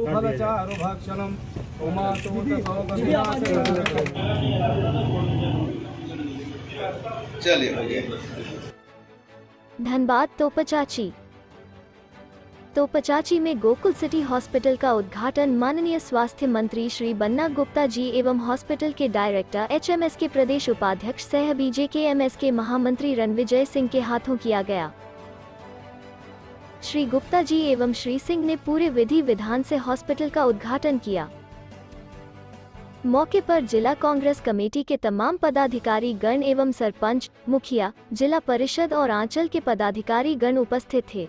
फलचारुभक्षणम् चलिए हो गया। धनबाद तोपचाची में गोकुल सिटी हॉस्पिटल का उद्घाटन माननीय स्वास्थ्य मंत्री श्री बन्ना गुप्ता जी एवं हॉस्पिटल के डायरेक्टर HMS के प्रदेश उपाध्यक्ष सह BJKMS के महामंत्री रणविजय सिंह के हाथों किया गया। श्री गुप्ता जी एवं श्री सिंह ने पूरे विधि विधान से हॉस्पिटल का उद्घाटन किया। मौके पर जिला कांग्रेस कमेटी के तमाम पदाधिकारी गण एवं सरपंच, मुखिया, जिला परिषद और आंचल के पदाधिकारी गण उपस्थित थे।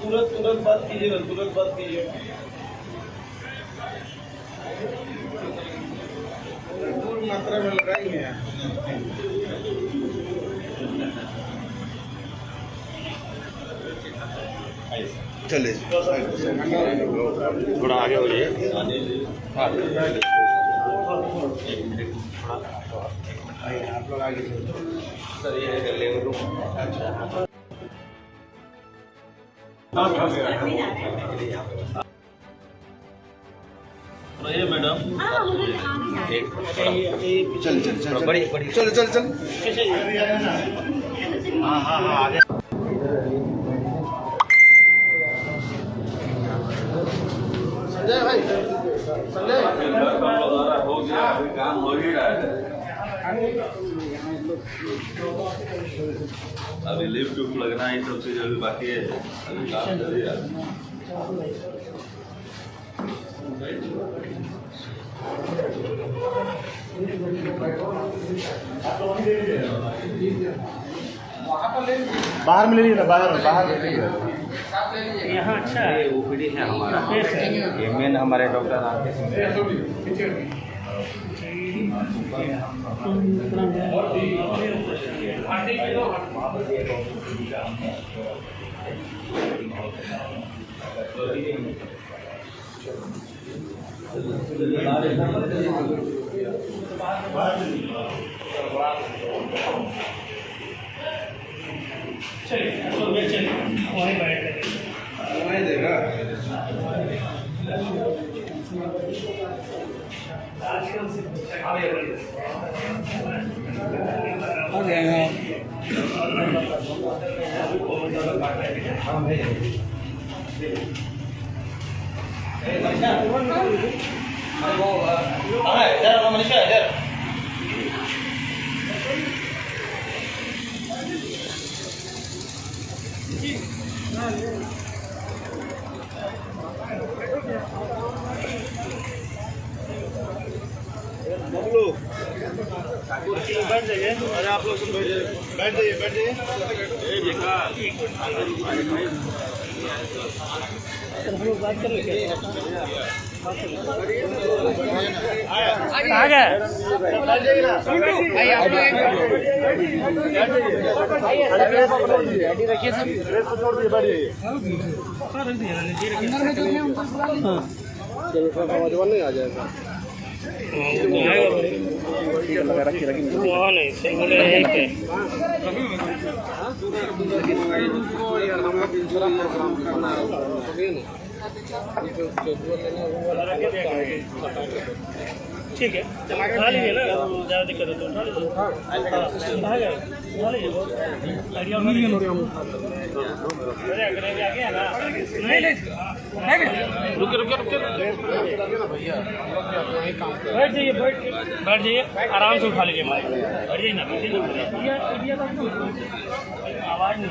तुरंत बात कीजिएगा, तुरंत बात कीजिए। पूर्ण मात्रा में लगाएंगे। चलिए थोड़ा आगे हो जाइए। आप लोग आगे सर ये कर लेंगे तो मैडम चल बड़ी चल हाँ आगे संजय भाई हो गया, अभी काम हो ही रहा है। अभी लिफ्ट लगना है, सब चीज अभी बाकी है, अभी काम चल रहा है। बाहर में ले लीजिए, बाहर में यहाँ अच्छा है। OPD है हमारा, ये मेन हमारे डॉक्टर आते हैं। चलिए वहीं बैठ देगा। बैठ जाइए। अरे आप लोग सब बैठ जाइए। हम लोग बात कर लेंगे। आ गए रखिए सब छोड़ दिए, बैठ जाइए। चलो नहीं आ जाएगा। ठीक है, उठा लीजिए ना, ज़्यादा दिक्कत है तो उठा लीजिए। बैठ जाइए, आराम से उठा लीजिए। बैठ जाइए ना, आवाज़ नहीं।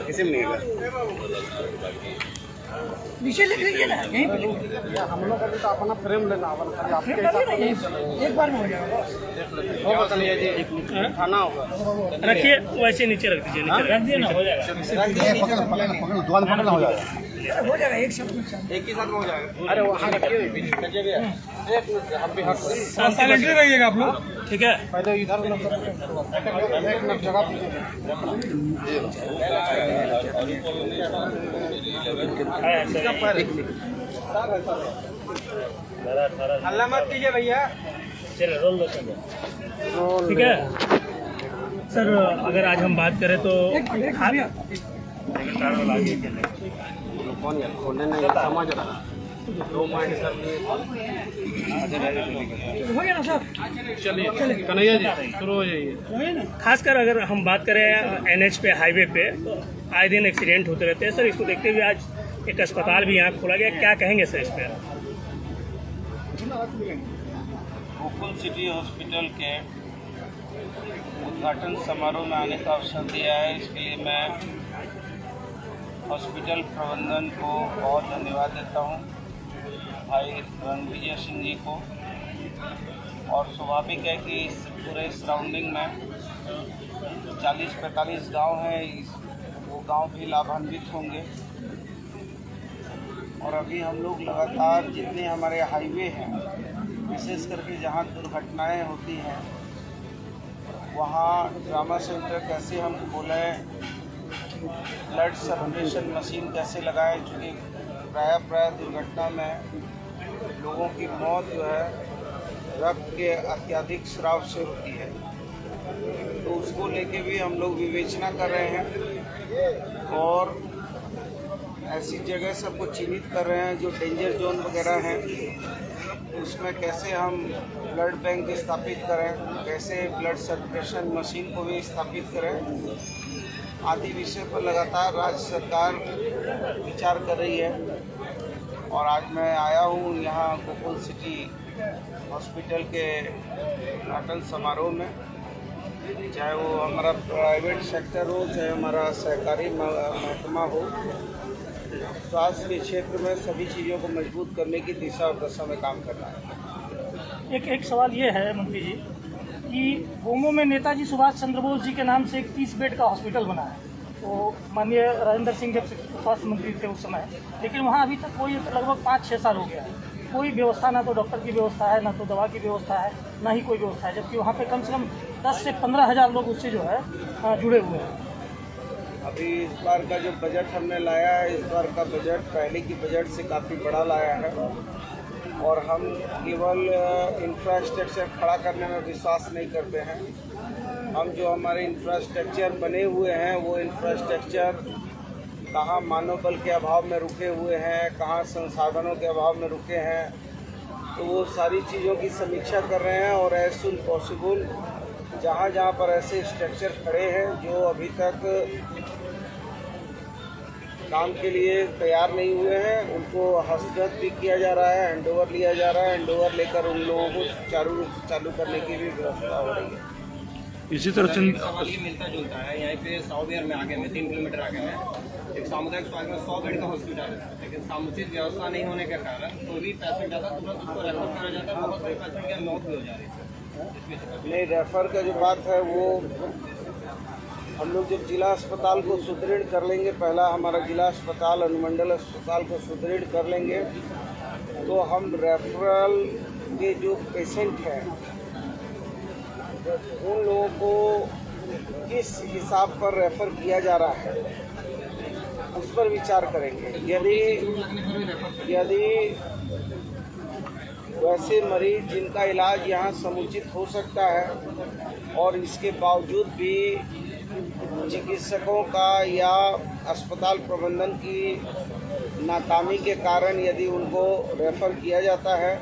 किसी में नहीं है नीचे लिख लीजिए ना, यहीं पे हम लोग का तो अपना फ्रेम लेना होगा, एक बार में हो जाएगा। खाना होगा। रखिए वैसे नीचे रख दीजिए, नीचे रख दिए ना, हो जाएगा। पकड़ना हो जाएगा, हो जाएगा, एक साथ एक ही साथ में हो जाएगा। अरे वहाँ रखिए, हम भी साइलेंट रहिएगा आप लोग, ठीक है। पहले इधर जगह हल्ला मत कीजिए भैया। चलो रोल लो चलो। ठीक है सर, अगर आज हम बात करें तो कौन यार खोलने नहीं समझ रहा 2 मिनट सर चलिए कन्हैया जी शुरू हो जाइए। खासकर अगर हम बात करें NH पे, हाईवे पे, तो आए दिन एक्सीडेंट होते रहते हैं सर। इसको देखते हुए आज एक अस्पताल भी यहाँ खोला गया, क्या कहेंगे सर इस पर? गोकुल सिटी हॉस्पिटल के उद्घाटन समारोह में आने का अवसर दिया है, इसके लिए मैं हॉस्पिटल प्रबंधन को बहुत धन्यवाद देता हूँ, भाई रणविजय सिंह जी को। और स्वाभाविक है कि इस पूरे सराउंडिंग में 40-45 गांव हैं, वो गांव भी लाभान्वित होंगे। और अभी हम लोग लगातार जितने हमारे हाईवे हैं, विशेष करके जहाँ दुर्घटनाएं होती हैं, वहाँ ट्रामा सेंटर कैसे हम खोलें, ब्लड सर्कुलेशन मशीन कैसे लगाएं, क्योंकि प्राय दुर्घटना में लोगों की मौत जो है रक्त के अत्यधिक स्राव से होती है। तो उसको लेके भी हम लोग विवेचना कर रहे हैं और ऐसी जगह सबको चिन्हित कर रहे हैं जो डेंजर जोन वगैरह हैं, उसमें कैसे हम ब्लड बैंक स्थापित करें, कैसे ब्लड सर्कुलेशन मशीन को भी स्थापित करें, आदि विषय पर लगातार राज्य सरकार विचार कर रही है। और आज मैं आया हूँ यहाँ गोकुल सिटी हॉस्पिटल के उद्घाटन समारोह में, चाहे वो हमारा प्राइवेट सेक्टर हो, चाहे हमारा सहकारी महकमा हो, स्वास्थ्य के क्षेत्र में सभी चीज़ों को मजबूत करने की दिशा और दशा में काम करना है। एक सवाल ये है मंत्री जी कि गोमो में नेताजी सुभाष चंद्र बोस जी के नाम से एक 30 बेड का हॉस्पिटल बना है, तो माननीय राजेंद्र सिंह जब स्वास्थ्य मंत्री थे उस समय, लेकिन वहाँ अभी तक कोई लगभग 5-6 साल हो गया है, कोई व्यवस्था, ना तो डॉक्टर की व्यवस्था है, ना तो दवा की व्यवस्था है, ना ही कोई व्यवस्था है, जबकि वहाँ पे कम से कम 10 से 15 हज़ार लोग उससे जो है जुड़े हुए हैं। अभी इस बार का जो बजट हमने लाया है, इस बार का बजट पहले की बजट से काफ़ी बड़ा लाया है और हम केवल इंफ्रास्ट्रक्चर खड़ा करने में विश्वास नहीं करते हैं। हम जो हमारे इंफ्रास्ट्रक्चर बने हुए हैं, वो इंफ्रास्ट्रक्चर कहाँ मानव बल के अभाव में रुके हुए हैं, कहाँ संसाधनों के अभाव में रुके हैं, तो वो सारी चीज़ों की समीक्षा कर रहे हैं। और एज सुन पॉसिबल जहाँ जहाँ पर ऐसे स्ट्रक्चर खड़े हैं जो अभी तक काम के लिए तैयार नहीं हुए हैं, उनको हस्तगत भी किया जा रहा है, हैंडओवर लिया जा रहा है, हैंडओवर लेकर उन लोगों को चालू रूप से चालू करने की भी व्यवस्था हो रही है। इसी तरह से सवाल ये मिलता जुलता है, यहाँ पे 100 बियर में आगे में 3 किलोमीटर आगे में एक सामुदायिक स्वास्थ्य में 100 बेड का हॉस्पिटल है, लेकिन समुचित व्यवस्था नहीं होने के कारण कोई भी पेशेंट आता तुरंत उसको रेफर करा जाता है, बहुत से पेशेंट की मौत भी हो जा रही है। नहीं, रेफर का जो बात है वो हम लोग जब जिला अस्पताल को सुदृढ़ कर लेंगे, पहला हमारा जिला अस्पताल अनुमंडल अस्पताल को सुदृढ़ कर लेंगे, तो हम रेफरल के जो पेशेंट हैं उन लोगों को किस हिसाब पर रेफ़र किया जा रहा है उस पर विचार करेंगे। यदि वैसे मरीज जिनका इलाज यहाँ समुचित हो सकता है और इसके बावजूद भी चिकित्सकों का या अस्पताल प्रबंधन की नाकामी के कारण यदि उनको रेफ़र किया जाता है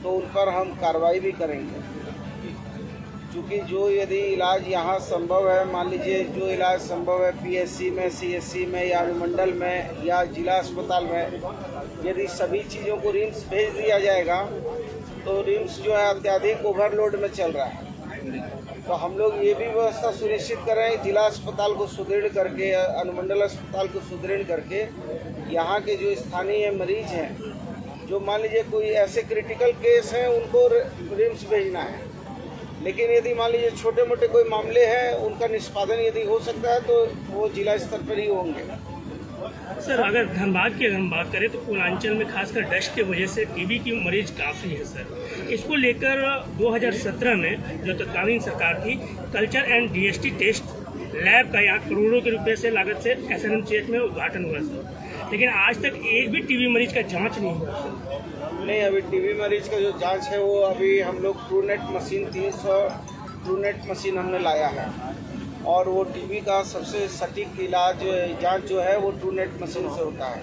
तो उन पर हम कार्रवाई भी करेंगे। क्योंकि जो यदि इलाज यहाँ संभव है, मान लीजिए जो इलाज संभव है पीएचसी में, सीएचसी में या अनुमंडल में या जिला अस्पताल में, यदि सभी चीज़ों को रिम्स भेज दिया जाएगा तो रिम्स जो है अत्यधिक ओवरलोड में चल रहा है। तो हम लोग ये भी व्यवस्था सुनिश्चित कर रहे हैं जिला अस्पताल को सुदृढ़ करके, अनुमंडल अस्पताल को सुदृढ़ करके यहाँ के जो स्थानीय मरीज हैं, जो मान लीजिए कोई ऐसे क्रिटिकल केस हैं उनको रिम्स भेजना है, लेकिन यदि मान लीजिए छोटे मोटे कोई मामले हैं उनका निष्पादन यदि हो सकता है तो वो जिला स्तर पर ही होंगे। सर, अगर धनबाद की हम बात करें तो पूर्वांचल में खासकर डस्ट की वजह से टीबी की मरीज काफ़ी है सर। इसको लेकर 2017 में जो तत्कालीन सरकार थी, culture and DST test lab का यहाँ करोड़ों के रुपए से लागत से SNMCH में उद्घाटन हुआ सर। लेकिन आज तक एक भी टीबी मरीज का जांच नहीं हुआ। नहीं, अभी टीबी मरीज का जो जांच है वो अभी हम लोग ट्रूनेट मशीन 300 ट्रूनेट मशीन हमने लाया है, और वो टीबी का सबसे सटीक इलाज जांच जो है वो ट्रूनेट मशीन से होता है।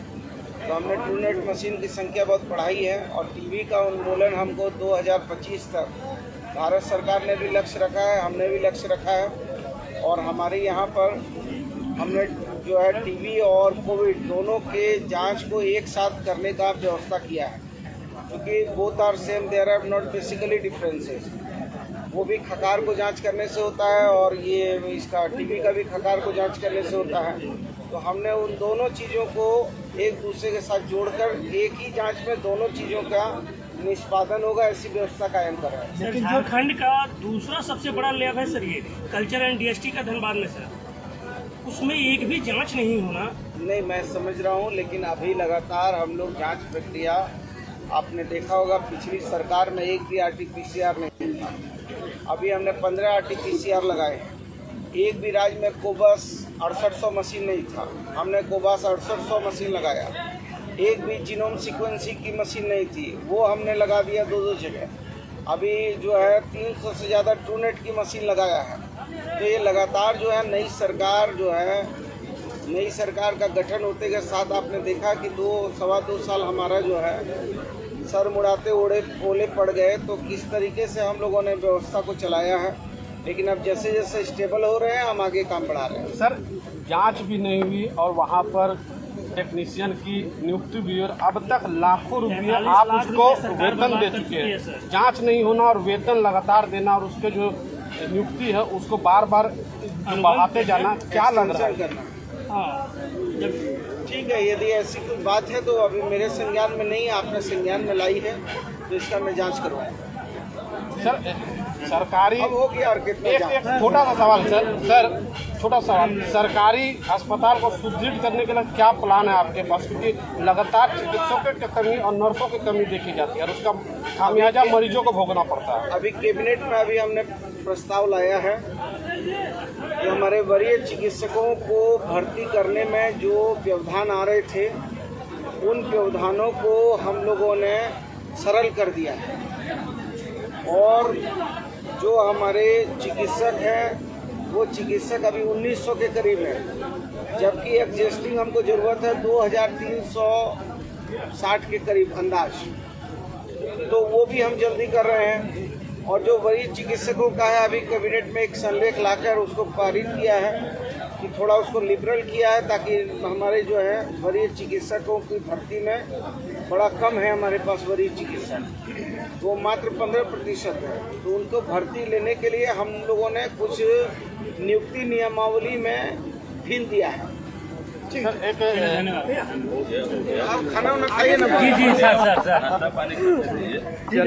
तो हमने ट्रूनेट मशीन की संख्या बहुत बढ़ाई है, और टीबी का उन्मूलन हमको 2025 तक भारत सरकार ने भी लक्ष्य रखा है, हमने भी लक्ष्य रखा है। और हमारे यहाँ पर हमने जो है टीबी और कोविड दोनों के जांच को एक साथ करने का व्यवस्था किया है, क्योंकि both are same, there are not basically differences. वो भी खकार को जांच करने से होता है, और ये इसका टीबी का भी खकार को जांच करने से होता है। तो हमने उन दोनों चीज़ों को एक दूसरे के साथ जोड़कर एक ही जांच में दोनों चीज़ों का निष्पादन होगा, ऐसी व्यवस्था कायम कर रहा है। लेकिन झारखंड का दूसरा सबसे बड़ा लैब है सर, ये कल्चर एंड डीएसटी का धनबाद में सर, उसमें एक भी जांच नहीं होना। नहीं, मैं समझ रहा हूँ, लेकिन अभी लगातार हम लोग जांच प्रक्रिया, आपने देखा होगा पिछली सरकार में एक भी RT-PCR नहीं था। अभी हमने 15 RT-PCR लगाए। एक भी राज्य में कोबास 6800 मशीन नहीं था, हमने कोबास 6800 मशीन लगाया। एक भी जीनोम सीक्वेंसिंग की मशीन नहीं थी, वो हमने लगा दिया 2-2 जगह। अभी जो है 300 से ज़्यादा ट्रूनेट की मशीन लगाया है। तो ये लगातार जो है नई सरकार का गठन होते के साथ आपने देखा कि 2-2.25 साल हमारा जो है सर मुड़ाते ओले पड़ गए। तो किस तरीके से हम लोगों ने व्यवस्था को चलाया है, लेकिन अब जैसे जैसे स्टेबल हो रहे हैं हम आगे काम बढ़ा रहे हैं। सर, जांच भी नहीं हुई और वहाँ पर टेक्नीशियन की नियुक्ति भी, और अब तक लाखों रुपये आप उसको वेतन दे चुके हैं। जांच नहीं होना और वेतन लगातार देना, और उसके जो नियुक्ति है उसको बार बार बढ़ाते जाना, क्या लग रहा है? ठीक है, यदि ऐसी कोई बात है तो अभी मेरे संज्ञान में नहीं, आपने संज्ञान में लाई है तो इसका मैं जांच करवाऊंगा। सर, सरकारी अब हो गया और कितना एक छोटा सा सवाल छोटा सवाल, सरकारी अस्पताल को सुदृढ़ करने के लिए क्या प्लान है आपके पास? क्योंकि लगातार चिकित्सकों की कमी और नर्सों की कमी देखी जाती है, और उसका खामियाजा मरीजों को भोगना पड़ता है। अभी कैबिनेट में अभी हमने प्रस्ताव लाया है कि हमारे वरीय चिकित्सकों को भर्ती करने में जो व्यवधान आ रहे थे, उन व्यवधानों को हम लोगों ने सरल कर दिया है। और जो हमारे चिकित्सक हैं वो चिकित्सक अभी 1900 के करीब है, जबकि एग्जिस्टिंग हमको ज़रूरत है 2360 के करीब अंदाज। तो वो भी हम जल्दी कर रहे हैं। और जो वरीय चिकित्सकों का है, अभी कैबिनेट में एक संलेख लाकर उसको पारित किया है कि थोड़ा उसको लिबरल किया है, ताकि हमारे जो है वरीय चिकित्सकों की भर्ती में बड़ा कम है हमारे पास वरीय चिकित्सक, वो मात्र 15% है। तो उनको भर्ती लेने के लिए हम लोगों ने कुछ नियुक्ति नियमावली में ढील दिया है। आप खाना वाना खाइए ना। जी सर।